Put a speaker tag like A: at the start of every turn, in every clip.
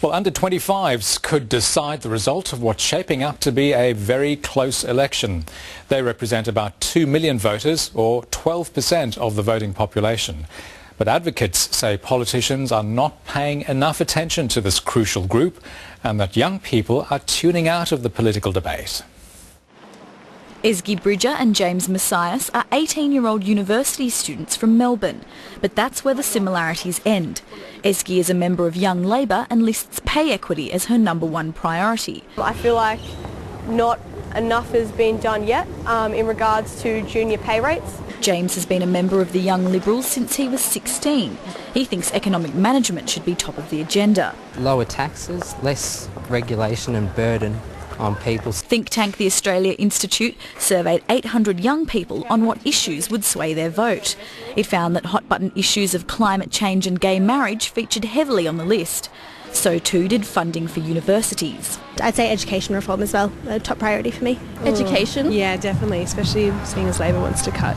A: Well, under-25s could decide the result of what's shaping up to be a very close election. They represent about 2 million voters, or 12% of the voting population. But advocates say politicians are not paying enough attention to this crucial group and that young people are tuning out of the political debate.
B: Bridget and James Messias are 18-year-old university students from Melbourne, but that's where the similarities end. Esky is a member of Young Labor and lists pay equity as her #1 priority.
C: I feel like not enough has been done yet in regards to junior pay rates.
B: James has been a member of the Young Liberals since he was 16. He thinks economic management should be top of the agenda.
D: Lower taxes, less regulation and burden on people.
B: Think tank the Australia Institute surveyed 800 young people on what issues would sway their vote. It found that hot-button issues of climate change and gay marriage featured heavily on the list. So too did funding for universities.
E: I'd say education reform as well, a top priority for me.
F: Education?
G: Yeah, definitely, especially seeing as Labor wants to cut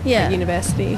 G: university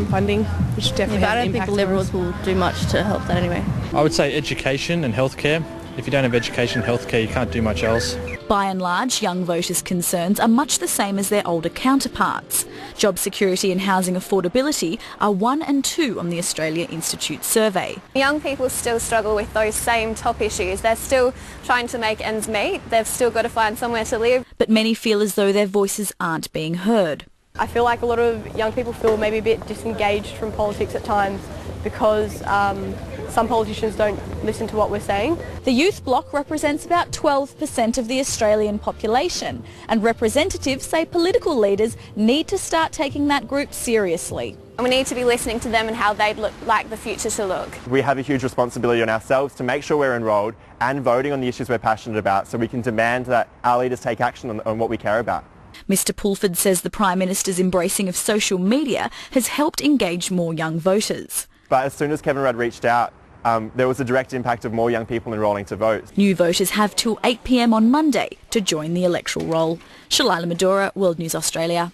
G: funding, which definitely has
F: I
G: an
F: don't think
G: impact
F: the Liberals will do much to help that anyway.
H: I would say education and healthcare. If you don't have education and healthcare, you can't do much else.
B: By and large, young voters' concerns are much the same as their older counterparts. Job security and housing affordability are 1 and 2 on the Australia Institute survey.
C: Young people still struggle with those same top issues. They're still trying to make ends meet. They've still got to find somewhere to live.
B: But many feel as though their voices aren't being heard.
C: I feel like a lot of young people feel maybe a bit disengaged from politics at times because some politicians don't listen to what we're saying.
B: The youth bloc represents about 12% of the Australian population, and representatives say political leaders need to start taking that group seriously.
C: And we need to be listening to them and how they'd like the future to look.
I: We have a huge responsibility on ourselves to make sure we're enrolled and voting on the issues we're passionate about, so we can demand that our leaders take action on what we care about.
B: Mr Pulford says the Prime Minister's embracing of social media has helped engage more young voters.
I: But as soon as Kevin Rudd reached out, there was a direct impact of more young people enrolling to vote.
B: New voters have till 8 p.m. on Monday to join the electoral roll. Shalila Medora, World News Australia.